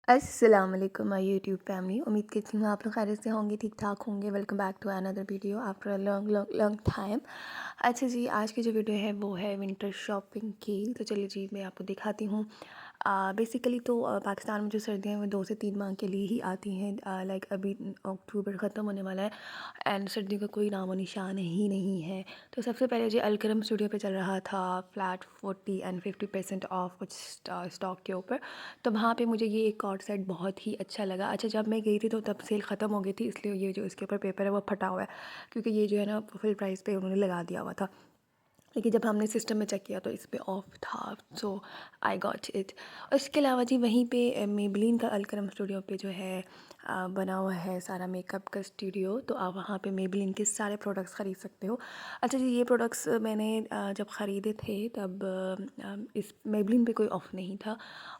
अस्सलाम वालेकुम my YouTube family. उम्मीद करती हूँ आप लोग खैरियत से होंगे, ठीक ठाक होंगे। Welcome back to another video after a long long long time. अच्छा जी, आज की जो वीडियो है वो है विंटर शॉपिंग की। तो चलिए जी, मैं आपको दिखाती हूँ। बेसिकली तो पाकिस्तान में जो सर्दियाँ हैं वो 2 से 3 माह के लिए ही आती हैं। लाइक अभी अक्टूबर ख़त्म होने वाला है एंड सर्दियों का कोई नामो निशान ही नहीं है। तो सबसे पहले जो अलकरम स्टूडियो पे चल रहा था फ्लैट 40 एंड 50% ऑफ कुछ स्टॉक के ऊपर। तो वहाँ पे मुझे ये एक कॉर्ड सेट बहुत ही अच्छा लगा। अच्छा, जब मैं गई थी तो तब सेल ख़त्म हो गई थी, इसलिए ये जो इसके ऊपर पेपर है वो फटा हुआ है, क्योंकि ये जो है ना फुल प्राइस पे उन्होंने लगा दिया हुआ था। लेकिन जब हमने सिस्टम में चेक किया तो इस पे ऑफ था, सो आई गॉट इट। उसके अलावा जी वहीं पे मेबलिन का अलकरम स्टूडियो पे जो है बना हुआ है सारा मेकअप का स्टूडियो। तो आप वहाँ पे मेबलिन के सारे प्रोडक्ट्स ख़रीद सकते हो। अच्छा जी, ये प्रोडक्ट्स मैंने जब ख़रीदे थे तब इस मेबलिन पे कोई ऑफ़ नहीं था।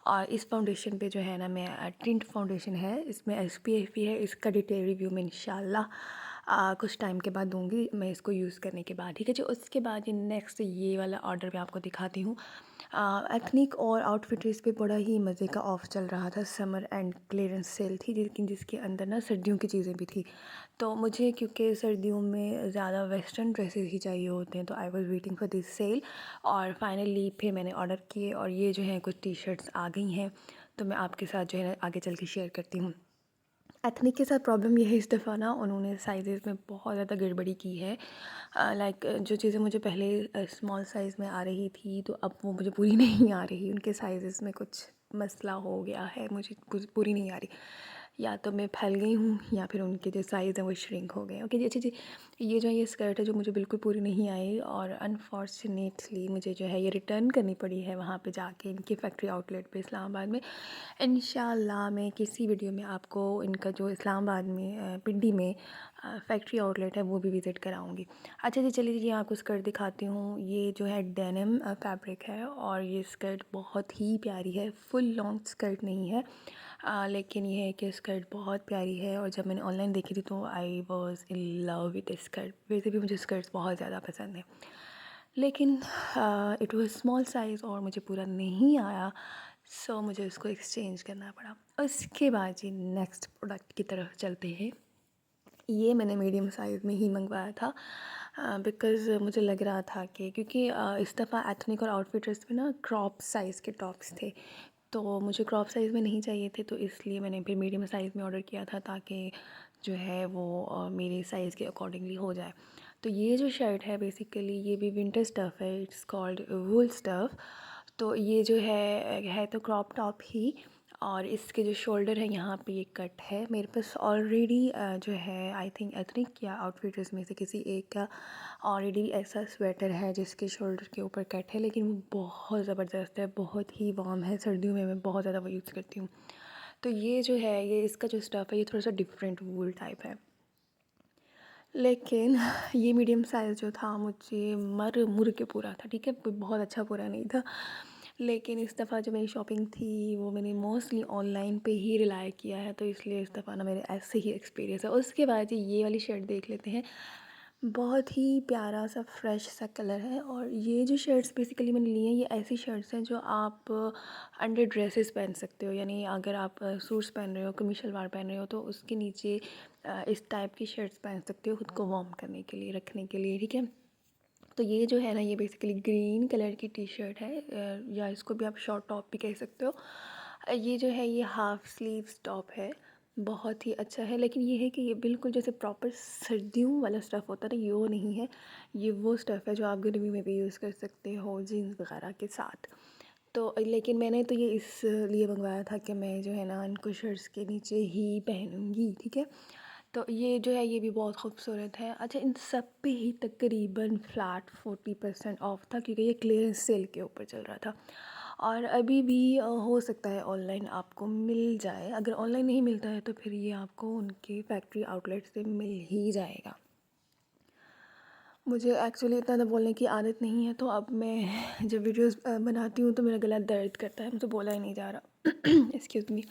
और इस फाउंडेशन पे जो है ना, मैं टिंट फाउंडेशन है, इसमें SPF भी है। इसका डिटेल रिव्यू मैं इंशाल्लाह कुछ टाइम के बाद दूंगी, मैं इसको यूज़ करने के बाद, ठीक है जी। उसके बाद ये नेक्स्ट ये वाला ऑर्डर मैं आपको दिखाती हूँ। एथनिक और आउटफिट्स पे बड़ा ही मज़े का ऑफ़ चल रहा था। समर एंड क्लियरेंस सेल थी, लेकिन जिसके अंदर ना सर्दियों की चीज़ें भी थी। तो मुझे क्योंकि सर्दियों में ज़्यादा वेस्टर्न ड्रेसेस ही चाहिए होते हैं, तो I was waiting for this sale. और फाइनली फिर मैंने ऑर्डर किए और ये जो है कुछ टी शर्ट्स आ गई हैं, तो मैं आपके साथ जो है ना आगे चल के शेयर करती हूँ। एथनिक के साथ प्रॉब्लम ये है, इस दफ़ा ना उन्होंने साइज़ में बहुत ज़्यादा गड़बड़ी की है। लाइक जो चीज़ें मुझे पहले स्मॉल साइज़ में आ रही थी, तो अब वो मुझे पूरी नहीं आ रही। उनके साइज़ में कुछ मसला हो गया है, मुझे पूरी नहीं आ रही। या तो मैं फैल गई हूँ या फिर उनके जो साइज़ हैं वो श्रिंक हो गए। ओके जी, अच्छा जी, ये स्कर्ट है जो मुझे बिल्कुल पूरी नहीं आई और अनफॉर्चुनेटली मुझे जो है ये रिटर्न करनी पड़ी है वहाँ पे जाके, इनके फैक्ट्री आउटलेट पे इस्लामाबाद में। इंशाल्लाह मैं किसी वीडियो में आपको इनका जो इस्लामाबाद में पिंडी में फैक्ट्री आउटलेट है वो भी विज़िट कराऊंगी। अच्छा जी, चलिए जी आपको स्कर्ट दिखाती हूँ। ये जो है डेनिम फैब्रिक है और ये स्कर्ट बहुत ही प्यारी है। फुल लॉन्ग स्कर्ट नहीं है, लेकिन ये है कि स्कर्ट बहुत प्यारी है। और जब मैंने ऑनलाइन देखी थी तो I was in love with skirt. वैसे भी मुझे स्कर्ट्स बहुत ज़्यादा पसंद है, लेकिन इट वाज स्मॉल साइज़ और मुझे पूरा नहीं आया, सो मुझे उसको एक्सचेंज करना पड़ा। उसके बाद जी नेक्स्ट प्रोडक्ट की तरफ चलते हैं। ये मैंने मीडियम साइज़ में ही मंगवाया था बिकॉज़ मुझे लग रहा था कि क्योंकि इस दफ़ा एथनिक और आउटफिटर्स में ना क्रॉप साइज़ के टॉप्स थे, तो मुझे क्रॉप साइज़ में नहीं चाहिए थे, तो इसलिए मैंने फिर मीडियम साइज़ में ऑर्डर किया था ताकि जो है वो मेरे साइज़ के अकॉर्डिंगली हो जाए। तो ये जो शर्ट है बेसिकली ये भी विंटर स्टफ़ है, इट्स कॉल्ड वूल स्टफ़। तो ये जो है तो क्रॉप टॉप ही। और इसके जो शोल्डर है यहाँ पे ये कट है। मेरे पास ऑलरेडी जो है आई थिंक एथनिक या आउटफिटर्स में से किसी एक का ऑलरेडी ऐसा स्वेटर है जिसके शोल्डर के ऊपर कट है, लेकिन वो बहुत ज़बरदस्त है, बहुत ही वार्म है। सर्दियों में मैं बहुत ज़्यादा वो यूज़ करती हूँ। तो ये जो है ये इसका जो स्टफ़ है ये थोड़ा सा डिफरेंट वूल टाइप है, लेकिन ये मीडियम साइज़ जो था मुझे मर मुर के पूरा था, ठीक है, कोई बहुत अच्छा पूरा नहीं था। लेकिन इस दफ़ा जो मेरी शॉपिंग थी वो मैंने मोस्टली ऑनलाइन पे ही रिलाय किया है, तो इसलिए इस दफ़ा ना मेरे ऐसे ही एक्सपीरियंस है। उसके बाद ये वाली शर्ट देख लेते हैं। बहुत ही प्यारा सा फ्रेश सा कलर है और ये जो शर्ट्स बेसिकली मैंने ली हैं ये ऐसी शर्ट्स हैं जो आप अंडर ड्रेसेस पहन सकते हो। यानी अगर आप सूट्स पहन रहे हो, कमीज शलवार पहन रहे हो, तो उसके नीचे इस टाइप की शर्ट्स पहन सकते हो खुद को वार्म करने के लिए, रखने के लिए, ठीक है। तो ये जो है ना ये बेसिकली ग्रीन कलर की टी शर्ट है, या इसको भी आप शॉर्ट टॉप भी कह सकते हो। ये जो है ये हाफ़ स्लीव्स टॉप है, बहुत ही अच्छा है। लेकिन ये है कि ये बिल्कुल जैसे प्रॉपर सर्दियों वाला स्टफ़ होता है ना, ये वो नहीं है। ये वो स्टफ़ है जो आप गर्मी में भी यूज़ कर सकते हो जीन्स वगैरह के साथ। तो लेकिन मैंने तो ये इसलिए मंगवाया था कि मैं जो है ना इनको शर्ट्स के नीचे ही पहनूँगी, ठीक है। तो ये जो है ये भी बहुत खूबसूरत है। अच्छा, इन सब पे ही तकरीबन फ्लैट 40% ऑफ था, क्योंकि ये क्लियरेंस सेल के ऊपर चल रहा था। और अभी भी हो सकता है ऑनलाइन आपको मिल जाए। अगर ऑनलाइन नहीं मिलता है तो फिर ये आपको उनके फैक्ट्री आउटलेट से मिल ही जाएगा। मुझे एक्चुअली इतना ज़्यादा बोलने की आदत नहीं है, तो अब मैं जब वीडियोस बनाती हूँ तो मेरा गला दर्द करता है, मुझे बोला ही नहीं जा रहा। Excuse me.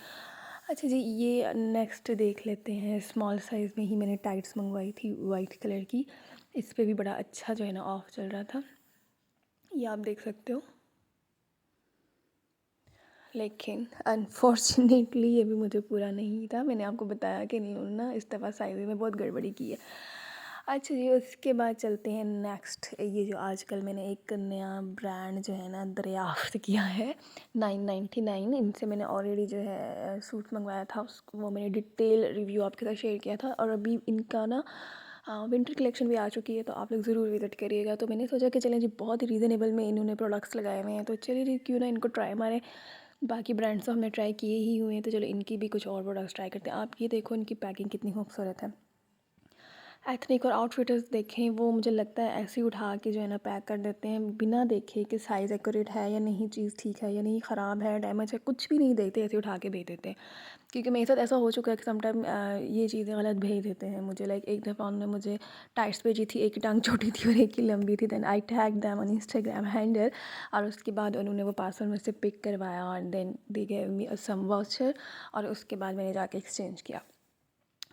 अच्छा जी, ये नेक्स्ट देख लेते हैं। स्मॉल साइज़ में ही मैंने टाइट्स मंगवाई थी वाइट कलर की। इस पे भी बड़ा अच्छा जो है ना ऑफ़ चल रहा था, ये आप देख सकते हो। लेकिन अनफॉर्चुनेटली ये भी मुझे पूरा नहीं था। मैंने आपको बताया कि इन लोगों ने ना इस दफ़ा साइज़ में बहुत गड़बड़ी की है। अच्छा जी, उसके बाद चलते हैं नेक्स्ट। ये जो आजकल मैंने एक नया ब्रांड जो है ना दरियाफ्त किया है 999, इनसे मैंने ऑलरेडी जो है सूट मंगवाया था, उस वो मैंने डिटेल रिव्यू आपके साथ शेयर किया था। और अभी इनका ना विंटर कलेक्शन भी आ चुकी है, तो आप लोग ज़रूर विज़िट करिएगा। तो मैंने सोचा कि चलें जी, बहुत ही रीज़नेबल में इन्होंने प्रोडक्ट्स लगाए हुए हैं, तो चलिए जी क्यों ना इनको ट्राई मारें। बाकी ब्रांड्स तो हमने ट्राई किए ही हुए हैं, तो चलो इनकी भी कुछ और प्रोडक्ट्स ट्राई करते हैं। आप ये देखो इनकी पैकिंग कितनी खूबसूरत है। एथनिक और आउटफिटर्स देखें, वो मुझे लगता है ऐसे ही उठा के जो है ना पैक कर देते हैं, बिना देखे कि साइज़ एक्यूरेट है या नहीं, चीज़ ठीक है या नहीं, ख़राब है, डैमेज है, कुछ भी नहीं देखते, ऐसे उठा के भेज देते हैं। क्योंकि मेरे साथ ऐसा हो चुका है कि समटाइम ये चीज़ें गलत भेज देते हैं मुझे। लाइक एक दफ़ा उन्होंने मुझे टाइट्स भेजी थी, एक की टांग छोटी थी और एक की लंबी थी। Then I tag them on Instagram handle, और उसके बाद उन्होंने वो पार्सल मुझसे पिक करवाया और then they gave me some voucher, और उसके बाद मैंने जाके एक्सचेंज किया।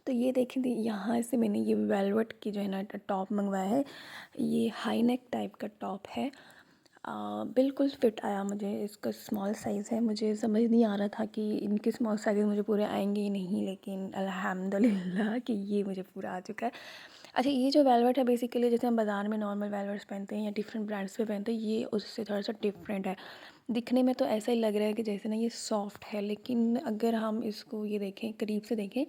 तो ये देखें दी, यहाँ से मैंने ये वेलवेट की जो है ना टॉप मंगवाया है। ये हाई नेक टाइप का टॉप है। बिल्कुल फ़िट आया मुझे। इसका स्मॉल साइज़ है। मुझे समझ नहीं आ रहा था कि इनके स्मॉल साइज़ मुझे पूरे आएंगे ही नहीं, लेकिन अल्हम्दुलिल्लाह कि ये मुझे पूरा आ चुका है। अच्छा, ये जो वेलवेट है बेसिकली जैसे हम बाज़ार में नॉर्मल वेलवेट्स पहनते हैं या डिफरेंट ब्रांड्स पे पहनते हैं, ये उससे थोड़ा सा डिफरेंट है। दिखने में तो ऐसा ही लग रहा है कि जैसे ना ये सॉफ्ट है, लेकिन अगर हम इसको ये देखें, करीब से देखें,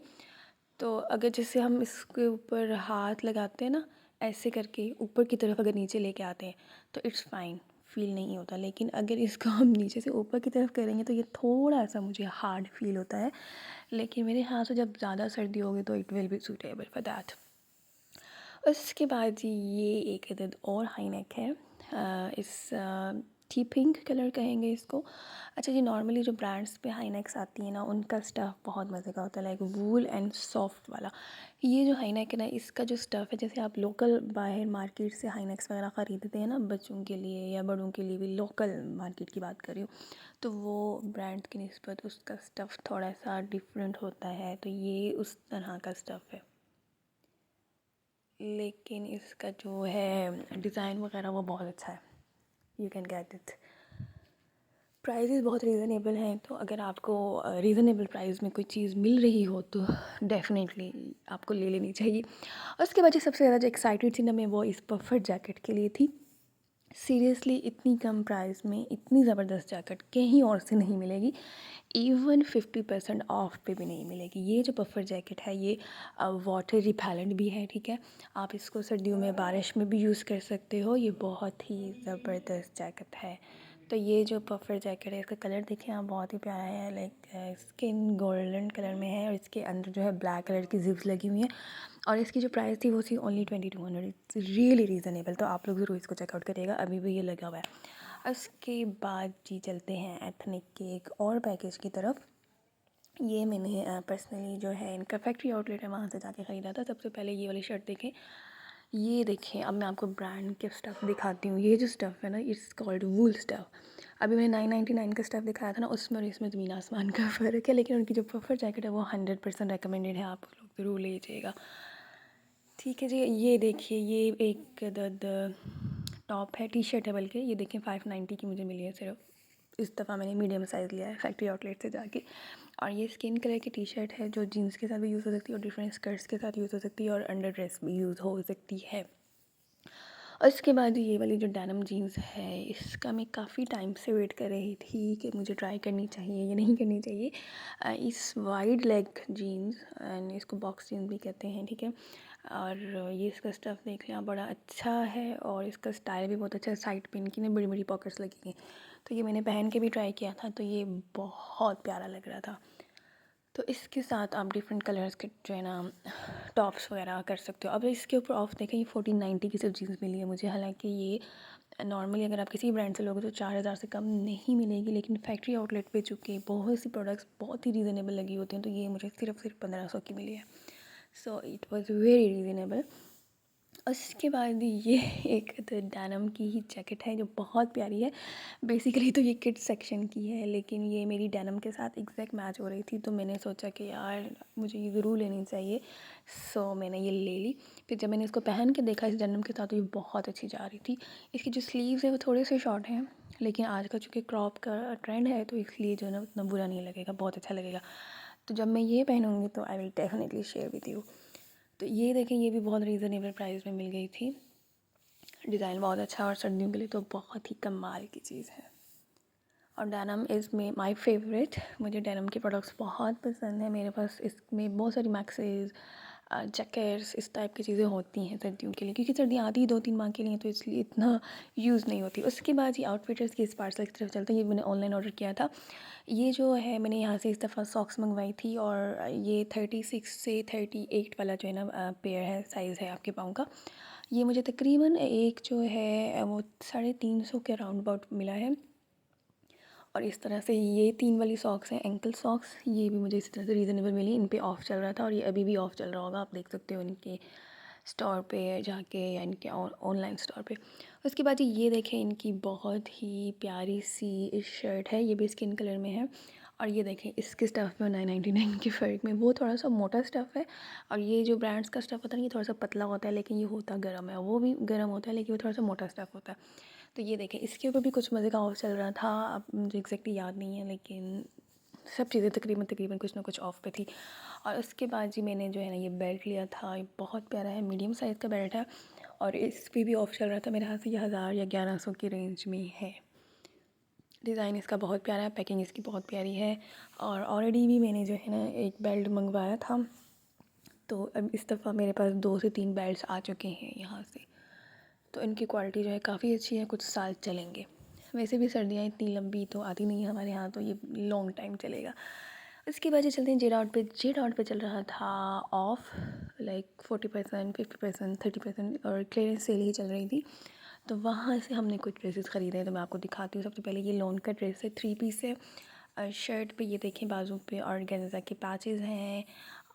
तो अगर जैसे हम इसके ऊपर हाथ लगाते हैं ना, ऐसे करके ऊपर की तरफ अगर नीचे लेके आते हैं तो इट्स फाइन, फ़ील नहीं होता। लेकिन अगर इसको हम नीचे से ऊपर की तरफ करेंगे तो ये थोड़ा सा मुझे हार्ड फील होता है। लेकिन मेरे ख्याल से जब ज़्यादा सर्दी होगी तो it will be suitable for that. उसके बाद जी ये एक अदद और हाई नेक है। इस टी पिंक कलर कहेंगे इसको। अच्छा जी, नॉर्मली जो ब्रांड्स पे हाई नेक्स आती हैं ना, उनका स्टफ़ बहुत मज़े का होता है, लाइक वूल एंड सॉफ्ट वाला। ये जो हाई नेक है ना, इसका जो स्टफ़ है, जैसे आप लोकल बाहर मार्केट से हाई नेक्स वगैरह ख़रीदते हैं ना, बच्चों के लिए या बड़ों के लिए भी, लोकल मार्केट की बात कर रही हूँ, तो वो ब्रांड की निस्बत उसका स्टफ़ थोड़ा सा डिफरेंट होता है। तो ये उस तरह का स्टफ़ है, लेकिन इसका जो है डिज़ाइन वगैरह वो बहुत अच्छा है। You can get it. Prices बहुत रीज़नेबल हैं, तो अगर आपको रीज़नेबल प्राइस में कोई चीज़ मिल रही हो तो डेफ़िनेटली आपको ले लेनी चाहिए। और उसके बाद जो सबसे ज़्यादा जो एक्साइटेड थी ना मैं, वो इस पफर जैकेट के लिए थी। सीरियसली इतनी कम प्राइस में इतनी ज़बरदस्त जैकेट कहीं और से नहीं मिलेगी। इवन 50% ऑफ पे भी नहीं मिलेगी। ये जो पफर जैकेट है ये वाटर रिपेलेंट भी है, ठीक है। आप इसको सर्दियों में, बारिश में भी यूज़ कर सकते हो। ये बहुत ही ज़बरदस्त जैकेट है। तो ये जो पफर जैकेट है, इसका कलर देखें आप, बहुत ही प्यारा है। लाइक स्किन गोल्डन कलर में है और इसके अंदर जो है ब्लैक कलर की जिप्स लगी हुई हैं। और इसकी जो प्राइस थी वो थी ओनली 2200। इट्स रियली रीज़नेबल, तो आप लोग ज़रूर इसको चेकआउट करिएगा, अभी भी ये लगा हुआ है। उसके बाद जी चलते हैं एथनिक के एक और पैकेज की तरफ। ये मैंने पर्सनली जो है इनका फैक्ट्री आउटलेट है, वहाँ से जाके ख़रीदा था। सबसे पहले ये वाली शर्ट देखें, ये देखें। अब मैं आपको ब्रांड के स्टफ़ दिखाती हूँ। ये जो स्टफ़ है ना, इट्स कॉल्ड वूल स्टफ़। अभी मैंने 999 का स्टफ़ दिखाया था ना, उसमें और इसमें ज़मीन आसमान का फ़र्क है। लेकिन उनकी जो पफर जैकेट है वो 100% रिकमेंडेड है, आप लोग ज़रूर लीजिएगा। ठीक है जी, ये देखिए, ये एक टॉप है, टी शर्ट है बल्कि। ये देखें 590 की मुझे मिली है सिर्फ। इस दफ़ा मैंने मीडियम साइज़ लिया है फैक्ट्री आउटलेट से जाके। और ये स्किन कलर की टी शर्ट है जो जीन्स के साथ भी यूज़ हो सकती है और डिफरेंट स्कर्ट्स के साथ यूज़ हो सकती है और अंडर ड्रेस भी यूज़ हो सकती है। और इसके बाद ये वाली जो डेनिम जीन्स है, इसका मैं काफ़ी टाइम से वेट कर रही थी कि मुझे ट्राई करनी चाहिए या नहीं करनी चाहिए। इस वाइड लेग जीन्स, एंड इसको बॉक्स जीन्स भी कहते हैं, ठीक है। और ये इसका स्टफ़ देख लें आप, बड़ा अच्छा है और इसका स्टाइल भी बहुत अच्छा है। साइड पे इनकी ना बड़ी बड़ी पॉकेट्स लगी हैं, तो ये मैंने पहन के भी ट्राई किया था, तो ये बहुत प्यारा लग रहा था। तो इसके साथ आप डिफरेंट कलर्स के जो है ना टॉप्स वगैरह कर सकते हो। अब इसके ऊपर ऑफ देखें, ये 1490 की सिर्फ जीन्स मिली है मुझे। हालांकि ये नॉर्मली अगर आप किसी ब्रांड से लोगे तो 4000 से कम नहीं मिलेगी, लेकिन फैक्ट्री आउटलेट पे चूँकि बहुत सी प्रोडक्ट्स बहुत ही रीज़नेबल लगी होती हैं, तो ये मुझे सिर्फ 1500 की मिली है। So it was very reasonable. उसके बाद ये एक तो डेनिम की ही जैकेट है जो बहुत प्यारी है। बेसिकली तो ये किड्स सेक्शन की है, लेकिन ये मेरी डेनिम के साथ एग्जैक्ट मैच हो रही थी, तो मैंने सोचा कि यार मुझे ये ज़रूर लेनी चाहिए। सो मैंने ये ले ली। फिर जब मैंने इसको पहन के देखा इस डेनिम के साथ, तो ये बहुत अच्छी जा रही थी। इसकी जो स्लीव्स है वो थोड़े से शॉर्ट हैं, लेकिन आज का चूँकि क्रॉप का ट्रेंड है तो इसलिए जो है ना उतना बुरा नहीं लगेगा, बहुत अच्छा लगेगा। तो जब मैं ये पहनूँगी तो I will definitely share with you. तो ये देखें, ये भी बहुत रीज़नेबल प्राइस में मिल गई थी। डिज़ाइन बहुत अच्छा और सर्दियों के लिए तो बहुत ही कमाल की चीज़ है। और डेनिम इज़ माई फेवरेट। मुझे डेनिम के प्रोडक्ट्स बहुत पसंद है। मेरे पास इसमें बहुत सारी मैक्सीज, जैकेट्स, इस टाइप की चीज़ें होती हैं सर्दियों के लिए, क्योंकि सर्दियाँ आती ही 2-3 माह के लिए, तो इसलिए इतना यूज़ नहीं होती। उसके बाद ये आउटफिटर्स की इस पार्सल की तरफ चलते हैं। ये मैंने ऑनलाइन ऑर्डर किया था। ये जो है मैंने यहाँ से इस दफ़ा सॉक्स मंगवाई थी, और ये 36 से 38 वाला जो है ना पेयर है, साइज़ है आपके पाँव का। ये मुझे तकरीबन एक जो है वो 350 के अराउंड अबाउट मिला है। और इस तरह से ये 3 वाली सॉक्स हैं, एंकल सॉक्स, ये भी मुझे इसी तरह से रीज़नेबल मिली। इन पे ऑफ़ चल रहा था और ये अभी भी ऑफ़ चल रहा होगा, आप देख सकते हो इनके स्टोर पे जाके या इनके ऑनलाइन स्टोर पे। उसके बाद ये देखें, इनकी बहुत ही प्यारी सी शर्ट है, ये भी स्किन कलर में है। और ये देखें, इसके स्टफ़ में 999 के फ़र्क में वो थोड़ा सा मोटा स्टफ़ है, और ये जो ब्रांड्स का स्टफ़ होता है ना, ये थोड़ा सा पतला होता है, लेकिन ये होता गर्म है। वो भी गर्म होता है लेकिन वो थोड़ा सा मोटा स्टफ़ होता है। तो ये देखें, इसके ऊपर भी कुछ मज़े का ऑफ़ चल रहा था, अब मुझे एग्जैक्टली याद नहीं है, लेकिन सब चीज़ें तकरीबन तकरीबन कुछ ना कुछ ऑफ़ पे थी। और उसके बाद जी मैंने जो है ना ये बेल्ट लिया था। ये बहुत प्यारा है, मीडियम साइज़ का बेल्ट है, और इस पे भी ऑफ़ चल रहा था। मेरे हाथ से ये 1000 या 1100 की रेंज में है। डिज़ाइन इसका बहुत प्यारा है, पैकिंग इसकी बहुत प्यारी है। और ऑलरेडी भी मैंने जो है ना एक बेल्ट मंगवाया था, तो अब इस दफ़ा मेरे पास 2 से 3 बेल्ट्स आ चुके हैं यहाँ से। तो इनकी क्वालिटी जो है काफ़ी अच्छी है, कुछ साल चलेंगे। वैसे भी सर्दियाँ इतनी लंबी तो आती नहीं है हमारे यहाँ, तो ये लॉन्ग टाइम चलेगा। उसके बाद चलते हैं जे डॉट पे। जे डॉट पे चल रहा था ऑफ, लाइक 40%, 50%, 30%, और क्लियरेंस सेल ही चल रही थी। तो वहाँ से हमने कुछ ड्रेसेस ख़रीदे हैं, तो मैं आपको दिखाती हूँ। सबसे पहले ये लॉन का ड्रेस है, 3 पीस है। शर्ट पे ये देखें बाजू पे ऑर्गेन्जा के पैचेस हैं,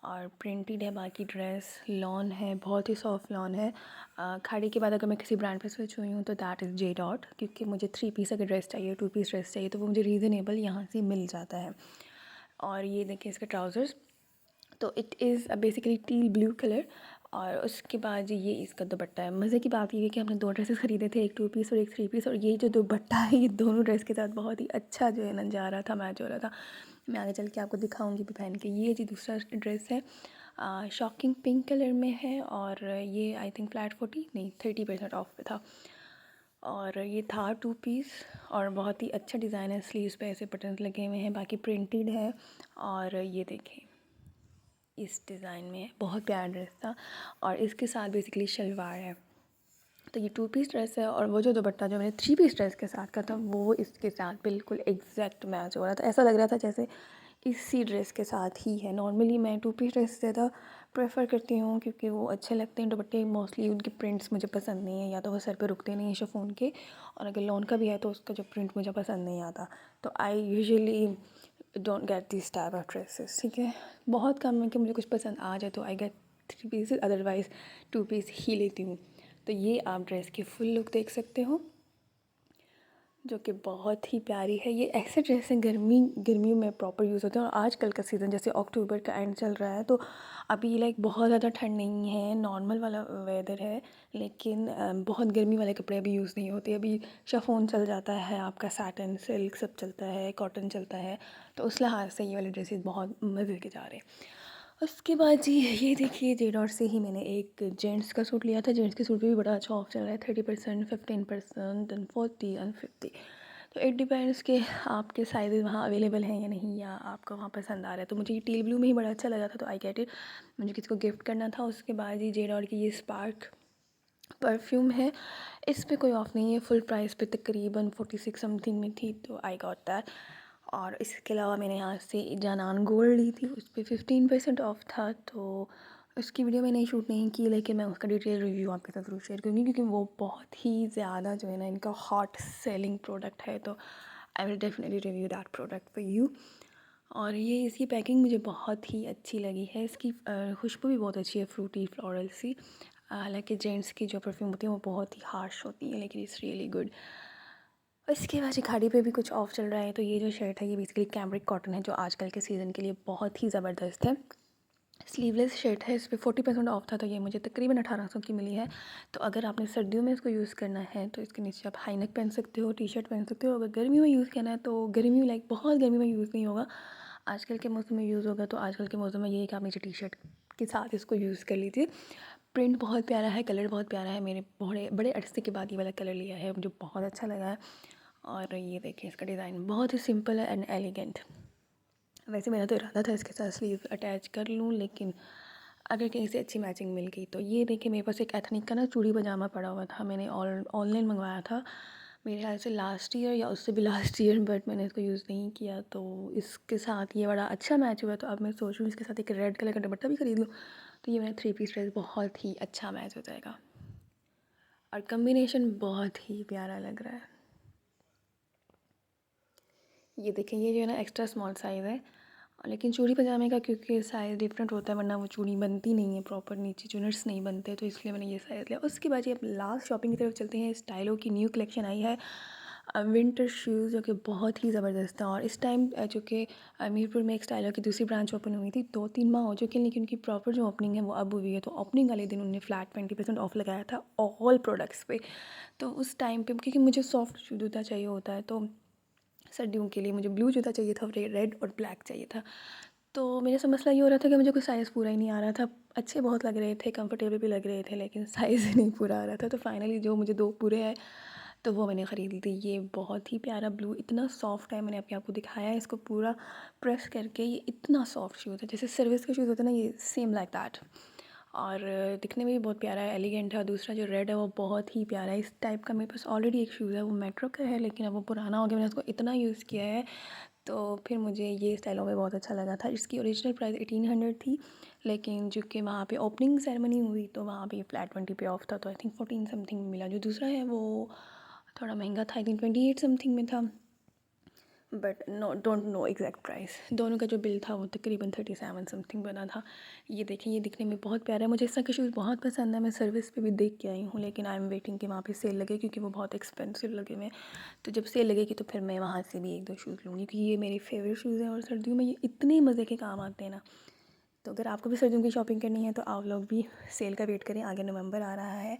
और प्रिंटेड है बाकी ड्रेस। लॉन है, बहुत ही सॉफ्ट लॉन है। खाड़ी के बाद अगर मैं किसी ब्रांड पे स्विच हुई हूँ तो दैट इज़ जे डॉट, क्योंकि मुझे 3 पीस अगर ड्रेस चाहिए, 2 पीस ड्रेस चाहिए, तो वो मुझे रीज़नेबल यहाँ से मिल जाता है। और ये देखिए इसका ट्राउज़र्स, तो it is basically teal blue colour. और उसके बाद ये इसका दुपट्टा है। मज़े की बात ये है कि हमने 2 ड्रेसेस ख़रीदे थे, एक 2 पीस और एक 3 पीस, और ये जो दुपट्टा है ये दोनों ड्रेस के साथ बहुत ही अच्छा जो है ना जा रहा था, मैच हो रहा था। मैं आगे चल के आपको दिखाऊंगी भी पहन के। ये जी दूसरा ड्रेस है, शॉकिंग पिंक कलर में है, और ये आई थिंक फ्लैट 40 नहीं 30% ऑफ पे था। और ये था 2 पीस, और बहुत ही अच्छा डिज़ाइन है। स्लीव्स पे ऐसे बटन्स लगे हुए हैं, बाकी प्रिंटेड है। और ये देखें इस डिज़ाइन में बहुत प्यारा ड्रेस था, और इसके साथ बेसिकली शलवार है। तो ये 2 पीस ड्रेस है, और वो जो दुपट्टा जो मैंने 3 पीस ड्रेस के साथ का था वो इसके साथ बिल्कुल एग्जैक्ट मैच हो रहा था। ऐसा लग रहा था जैसे इसी ड्रेस के साथ ही है। नॉर्मली मैं 2 पीस ड्रेस ज़्यादा प्रेफर करती हूँ, क्योंकि वो अच्छे लगते हैं दुपट्टे। मोस्टली उनके प्रिंट्स मुझे पसंद नहीं है, या तो वो सर पे रुकते नहीं हैं शिफॉन के, और अगर लॉन का भी है तो उसका जो प्रिंट मुझे पसंद नहीं आता। तो I usually don't get this type of dresses, ठीक है। बहुत कम है कि मुझे कुछ पसंद आ जाए तो I get 3 pieces, otherwise 2 piece ही लेती हूँ। तो ये आप ड्रेस की फुल लुक देख सकते हो, जो कि बहुत ही प्यारी है। ये ऐसे ड्रेस हैं गर्मियों में प्रॉपर यूज़ होते हैं। और आजकल का सीज़न जैसे अक्टूबर का एंड चल रहा है, तो अभी लाइक बहुत ज़्यादा ठंड नहीं है, नॉर्मल वाला वेदर है, लेकिन बहुत गर्मी वाले कपड़े अभी यूज़ नहीं होते। अभी शिफॉन चल जाता है, आपका सैटिन सिल्क सब चलता है, कॉटन चलता है, तो उस लिहाज से ये वाले ड्रेसेस बहुत मज़े के जा रहे हैं। उसके बाद जी ये देखिए, जे डॉट से ही मैंने एक जेंट्स का सूट लिया था। जेंट्स के सूट पे भी बड़ा अच्छा ऑफ चल रहा है, 30%, 15%, एंड 40 एंड 50। तो इट डिपेंड्स कि आपके साइज़ वहाँ अवेलेबल हैं या नहीं, या आपको वहाँ पसंद आ रहा है। तो मुझे ये टील ब्लू में ही बड़ा अच्छा लगा था, तो आई गेट इट। मुझे किसी को गिफ्ट करना था। उसके बाद ये जे डॉट की ये स्पार्क परफ्यूम है, इस पे कोई ऑफ़ नहीं है। फुल प्राइस पे तकरीबन 46 समथिंग में थी, तो आई गॉट दैट। और इसके अलावा मैंने यहाँ से जानान गोल्ड ली थी, उस पर 15% ऑफ था, तो उसकी वीडियो मैंने शूट नहीं की, लेकिन मैं उसका डिटेल रिव्यू आपके साथ ज़रूर शेयर करूँगी, क्योंकि वो बहुत ही ज़्यादा जो है ना इनका हॉट सेलिंग प्रोडक्ट है। तो I will definitely review that product for you. और ये इसकी पैकिंग मुझे बहुत ही अच्छी लगी है। इसकी खुशबू भी बहुत अच्छी है, फ्रूटी फ्लोरल सी। हालांकि जेंट्स की जो परफ्यूम होती है वो बहुत ही हार्श होती है, लेकिन इट्स रियली गुड। इसके बाद खाड़ी पे भी कुछ ऑफ चल रहा है। तो ये जो शर्ट है ये बेसिकली कैम्ब्रिक कॉटन है, जो आजकल के सीज़न के लिए बहुत ही ज़बरदस्त है। स्लीवलेस शर्ट है, इस पे 40% ऑफ था, तो ये मुझे तकरीबन 1800 की मिली है। तो अगर आपने सर्दियों में इसको यूज़ करना है तो इसके नीचे आप हाई नेक पहन सकते हो, टी शर्ट पहन सकते हो। अगर गर्मियों में यूज़ करना है तो गर्मी लाइक बहुत गर्मी में यूज़ नहीं होगा, आजकल के मौसम में यूज़ होगा। तो आजकल के मौसम में ये है कि आप नीचे टी शर्ट के साथ इसको यूज़ कर लीजिए। प्रिंट बहुत प्यारा है, कलर बहुत प्यारा है। मैंने बड़े बड़े अरसे के बाद ये वाला कलर लिया है, मुझे बहुत अच्छा लगा है। और ये देखिए इसका डिज़ाइन बहुत ही सिंपल है एंड एलिगेंट। वैसे मेरा तो इरादा था इसके साथ स्लीव अटैच कर लूँ, लेकिन अगर कहीं से अच्छी मैचिंग मिल गई तो। ये देखिए मेरे पास एक एथनिक का ना चूड़ी पजामा पड़ा हुआ था, मैंने ऑनलाइन मंगवाया था मेरे ख्याल से लास्ट ईयर या उससे भी लास्ट ईयर, बट मैंने इसको यूज़ नहीं किया। तो इसके साथ ये बड़ा अच्छा मैच हुआ, तो अब मैं सोच रही हूँ इसके साथ एक रेड कलर का दुपट्टा भी खरीद लूँ, तो ये मेरा 3 पीस ड्रेस बहुत ही अच्छा मैच हो जाएगा और कम्बिनेशन बहुत ही प्यारा लग रहा है। ये देखें, ये जो है ना एक्स्ट्रा स्मॉल साइज़ है, लेकिन चूड़ी पजामे का क्योंकि साइज़ डिफरेंट होता है, वरना वो चूड़ी बनती नहीं है प्रॉपर, नीचे चुनट्स नहीं बनते, तो इसलिए मैंने ये साइज़ लिया। उसके बाद ये अब लास्ट शॉपिंग की तरफ चलते हैं। स्टाइलो की न्यू कलेक्शन आई है विंटर शूज़, जो कि बहुत ही ज़बरदस्त है। और इस टाइम चूँकि मीरपुर में एक स्टाइलो की दूसरी ब्रांच ओपन हुई थी, 2-3 माह हो चुके हैं, लेकिन उनकी प्रॉपर जो ओपनिंग है वो अब हुई है। तो ओपनिंग वाले दिन उन्होंने फ्लैट 20% ऑफ लगाया था ऑल प्रोडक्ट्स पे। तो उस टाइम पे क्योंकि मुझे सॉफ्ट जूता चाहिए होता है, तो सर्दियों के लिए मुझे ब्लू जूता चाहिए था और रेड और ब्लैक चाहिए था। तो मेरे से मसला ये हो रहा था कि मुझे कोई साइज़ पूरा ही नहीं आ रहा था। अच्छे बहुत लग रहे थे, कंफर्टेबल भी लग रहे थे, लेकिन साइज़ ही नहीं पूरा आ रहा था। तो फाइनली जो मुझे 2 पूरे आए, तो वो मैंने ख़रीद ली। ये बहुत ही प्यारा ब्लू, इतना सॉफ्ट है, मैंने अभी आपको दिखाया है इसको पूरा प्रेस करके। ये इतना सॉफ्ट शूज़ है, जैसे सर्विस के शूज़ होते हैं ना, ये सेम लाइक दैट। और दिखने में भी बहुत प्यारा है, एलिगेंट है। और दूसरा जो रेड है वो बहुत ही प्यारा है। इस टाइप का मेरे पास ऑलरेडी एक शूज़ है, वो मेट्रो का है, लेकिन अब वो पुराना हो गया, मैंने उसको इतना यूज़ किया है, तो फिर मुझे ये स्टाइलों में बहुत अच्छा लगा था। इसकी ओरिजिनल प्राइस 1800 थी, लेकिन चूँकि वहाँ पे ओपनिंग सेरेमनी हुई तो वहाँ पे फ्लैट 20 पे ऑफ था, तो आई थिंक 14 समथिंग मिला। जो दूसरा है वो थोड़ा महंगा था, आई थिंक 28 समथिंग में था, but no don't know exact price. दोनों का जो बिल था वो तकरीबन 37 समथिंग बना था। ये देखें, ये दिखने में बहुत प्यारा है, मुझे इस तरह के शूज़ बहुत पसंद है। मैं सर्विस पे भी देख के आई हूँ, लेकिन आई एम वेटिंग कि वहाँ पे सेल लगे, क्योंकि वो बहुत एक्सपेंसिव लगे हुए हैं। तो जब सेल लगेगी तो फिर मैं वहाँ से भी 1-2 शूज़ लूँगी, क्योंकि ये मेरे फेवरेट शूज़ हैं और सर्दियों में ये इतने मज़े के काम आते हैं ना। तो अगर आपको भी सर्दियों की शॉपिंग करनी है तो आप लोग भी सेल का वेट करें। आगे नवंबर आ रहा है,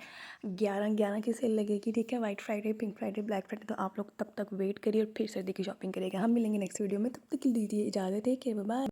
11/11 की सेल लगेगी, ठीक है। White Friday, pink Friday, black Friday, तो आप लोग तब तक वेट करिए और फिर सर्दी की शॉपिंग करिएगा। हम मिलेंगे नेक्स्ट वीडियो में, तब तक के लिए दीजिए इजाज़त है कि बाय।